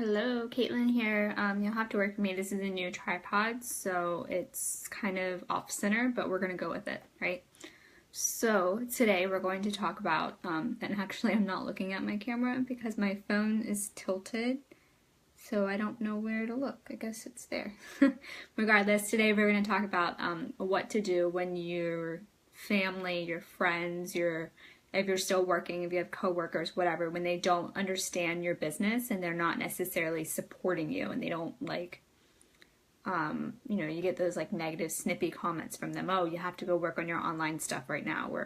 Hello, Caitlin here. You'll have to work with me. This is a new tripod, so it's kind of off center, but we're gonna go with it, right? So today we're going to talk about, and actually I'm not looking at my camera because my phone is tilted, so I don't know where to look. I guess it's there. Regardless, today we're going to talk about what to do when your family, your friends, if you're still working, if you have coworkers, whatever, when they don't understand your business and they're not necessarily supporting you and they don't you get those like negative snippy comments from them. Oh, you have to go work on your online stuff right now. Or,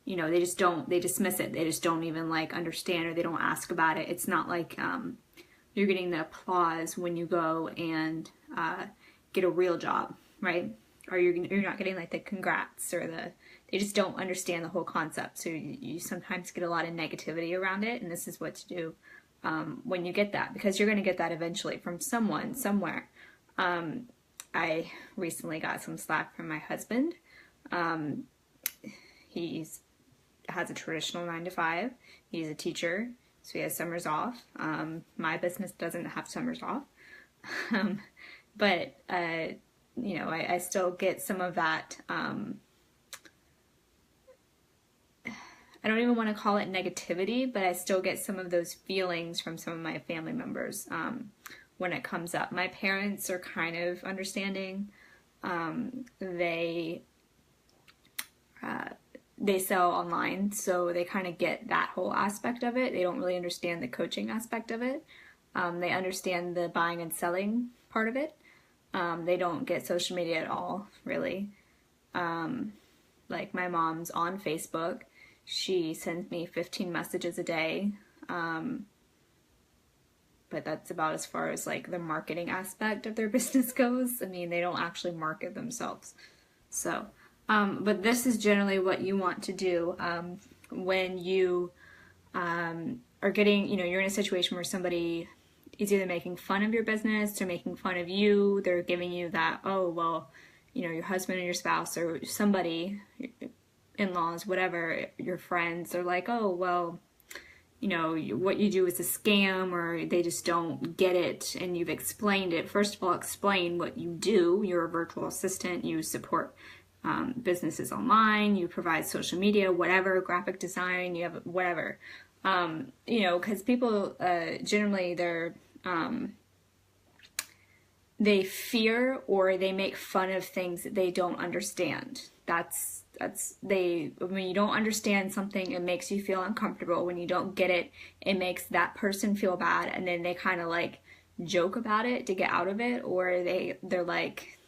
they dismiss it. They just don't even like understand, or they don't ask about it. It's not like, you're getting the applause when you go and get a real job, right? Or you're not getting like the congrats or they just don't understand the whole concept. So you sometimes get a lot of negativity around it, and this is what to do when you get that, because you're going to get that eventually from someone somewhere. I recently got some slack from my husband. He has a traditional 9 to 5. He's a teacher, so he has summers off. My business doesn't have summers off. But I still get some of that. I don't even want to call it negativity, but I still get some of those feelings from some of my family members when it comes up. My parents are kind of understanding. They sell online, so they kind of get that whole aspect of it. They don't really understand the coaching aspect of it. They understand the buying and selling part of it. They don't get social media at all, really. Like my mom's on Facebook. She sends me 15 messages a day. But that's about as far as like the marketing aspect of their business goes. I mean, they don't actually market themselves. So, but this is generally what you want to do when you are getting, you're in a situation where somebody is either making fun of your business, they're making fun of you, they're giving you that, oh, well, your husband or your spouse or somebody, in-laws, whatever, your friends, they're like, oh, well, what you do is a scam, or they just don't get it, and you've explained it. First of all, explain what you do. You're a virtual assistant, you support businesses online, you provide social media, whatever, graphic design, you have whatever. Because people generally they fear or they make fun of things that they don't understand. When you don't understand something, it makes you feel uncomfortable. When you don't get it, it makes that person feel bad, and then they kind of like joke about it to get out of it, or they're like,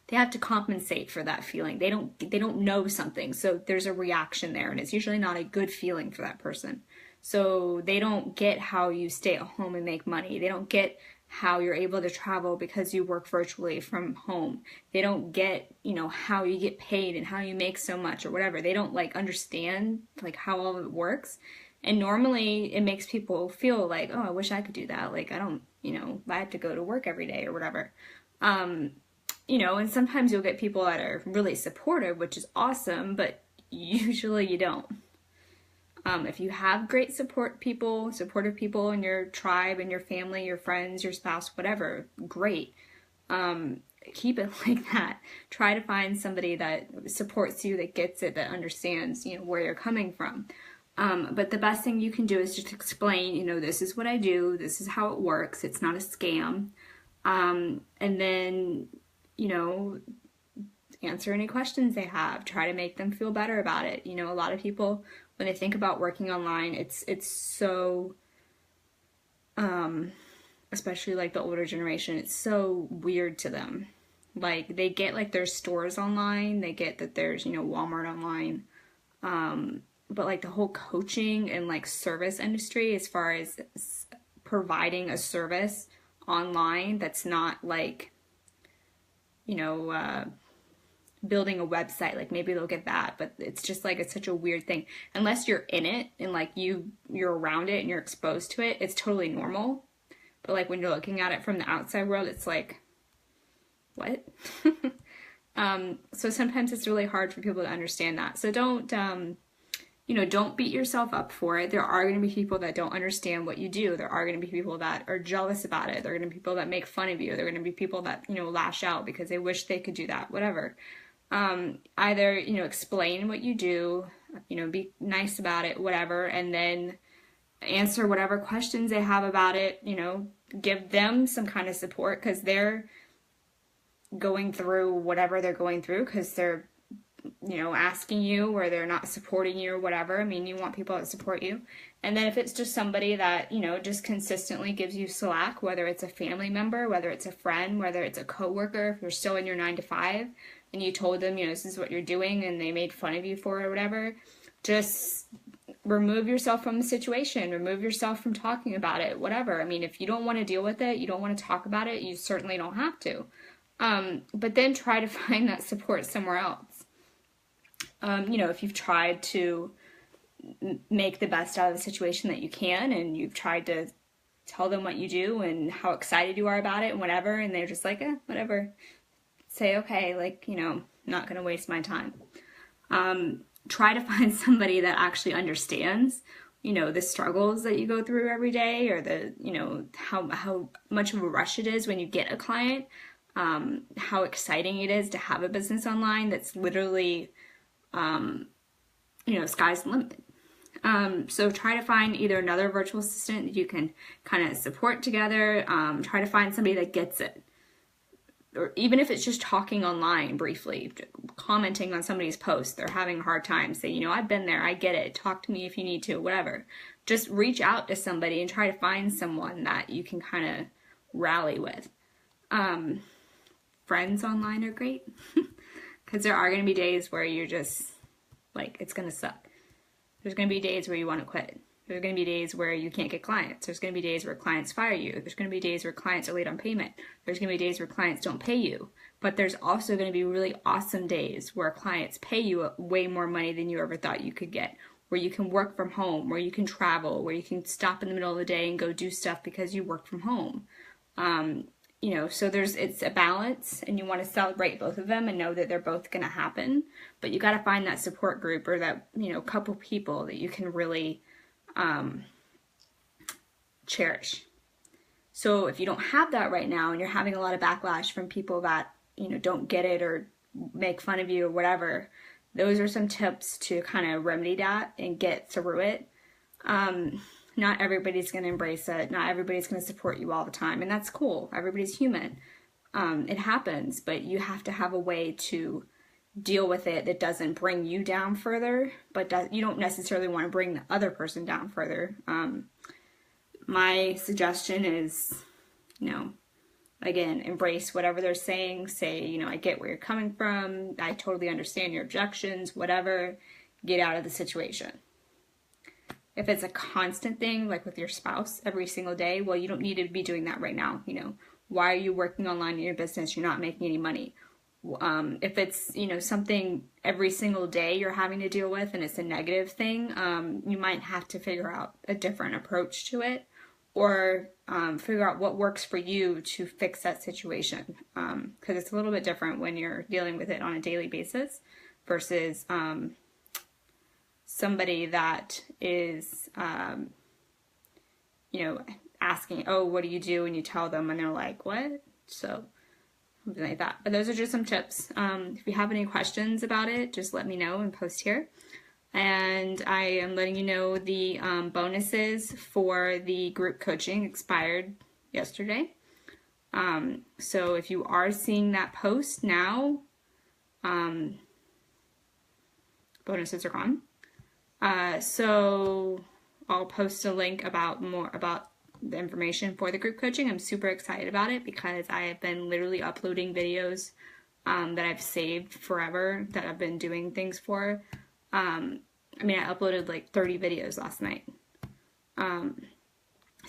they have to compensate for that feeling. They don't know something, so there's a reaction there, and it's usually not a good feeling for that person. So they don't get how you stay at home and make money. They don't get how you're able to travel because you work virtually from home. They don't get, how you get paid and how you make so much or whatever. They don't like understand like how all of it works. And normally it makes people feel like, oh, I wish I could do that. Like I don't, I have to go to work every day or whatever. And sometimes you'll get people that are really supportive, which is awesome, but usually you don't. If you have great supportive people in your tribe, in your family, your friends, your spouse, whatever, great. Keep it like that. Try to find somebody that supports you, that gets it, that understands, where you're coming from. But the best thing you can do is just explain, this is what I do, this is how it works, it's not a scam. And then, answer any questions they have. Try to make them feel better about it. A lot of people, when they think about working online, it's so, especially like the older generation, it's so weird to them. Like they get like there's stores online, they get that there's, Walmart online. But like the whole coaching and like service industry, as far as providing a service online that's not like, building a website, like maybe they'll get that, but it's just like, it's such a weird thing. Unless you're in it and like you're around it and you're exposed to it, it's totally normal. But like when you're looking at it from the outside world, it's like, what? So sometimes it's really hard for people to understand that. So don't don't beat yourself up for it. There are going to be people that don't understand what you do. There are going to be people that are jealous about it. There are going to be people that make fun of you. There are going to be people that, lash out because they wish they could do that, whatever. Either, explain what you do, be nice about it, whatever, and then answer whatever questions they have about it, give them some kind of support because they're going through whatever they're going through because they're asking you or they're not supporting you or whatever. I mean, you want people that support you. And then if it's just somebody that, just consistently gives you slack, whether it's a family member, whether it's a friend, whether it's a coworker, if you're still in your 9 to 5 and you told them, this is what you're doing and they made fun of you for it or whatever, just remove yourself from the situation, remove yourself from talking about it, whatever. I mean, if you don't want to deal with it, you don't want to talk about it, you certainly don't have to. But then try to find that support somewhere else. If you've tried to make the best out of the situation that you can and you've tried to tell them what you do and how excited you are about it and whatever, and they're just like, whatever, say, okay, not going to waste my time. Try to find somebody that actually understands, the struggles that you go through every day or the, how much of a rush it is when you get a client, how exciting it is to have a business online that's literally sky's the limit. So try to find either another virtual assistant that you can kind of support together. Try to find somebody that gets it. Or even if it's just talking online briefly, commenting on somebody's post, they're having a hard time, say, I've been there, I get it, talk to me if you need to, whatever. Just reach out to somebody and try to find someone that you can kind of rally with. Friends online are great. Because there are going to be days where you're just, it's going to suck. There's going to be days where you want to quit. There's going to be days where you can't get clients. There's going to be days where clients fire you. There's going to be days where clients are late on payment. There's going to be days where clients don't pay you. But there's also going to be really awesome days where clients pay you way more money than you ever thought you could get, where you can work from home, where you can travel, where you can stop in the middle of the day and go do stuff because you work from home. So it's a balance and you want to celebrate both of them and know that they're both going to happen, but you got to find that support group or that, couple people that you can really, cherish. So if you don't have that right now and you're having a lot of backlash from people that, don't get it or make fun of you or whatever, those are some tips to kind of remedy that and get through it. Not everybody's going to embrace it. Not everybody's going to support you all the time. And that's cool. Everybody's human. It happens, but you have to have a way to deal with it that doesn't bring you down further, but you don't necessarily want to bring the other person down further. My suggestion is, again, embrace whatever they're saying. Say, I get where you're coming from. I totally understand your objections, whatever. Get out of the situation. If it's a constant thing, like with your spouse every single day, well, you don't need to be doing that right now. Why are you working online in your business? You're not making any money. If it's, something every single day you're having to deal with and it's a negative thing, you might have to figure out a different approach to it or figure out what works for you to fix that situation. Because it's a little bit different when you're dealing with it on a daily basis versus somebody that is, asking, oh, what do you do? And you tell them and they're like, what? So something like that. But those are just some tips. If you have any questions about it, just let me know and post here. And I am letting you know the bonuses for the group coaching expired yesterday. So if you are seeing that post now, bonuses are gone. So I'll post a link about more about the information for the group coaching. I'm super excited about it because I have been literally uploading videos that I've saved forever that I've been doing things for. I uploaded like 30 videos last night.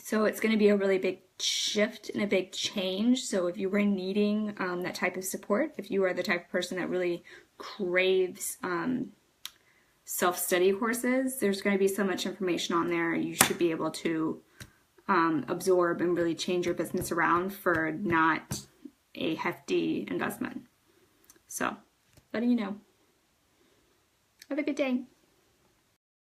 So it's going to be a really big shift and a big change. So if you were needing that type of support, if you are the type of person that really craves self-study courses, there's going to be so much information on there. You should be able to absorb and really change your business around for not a hefty investment. So, letting you know. Have a good day.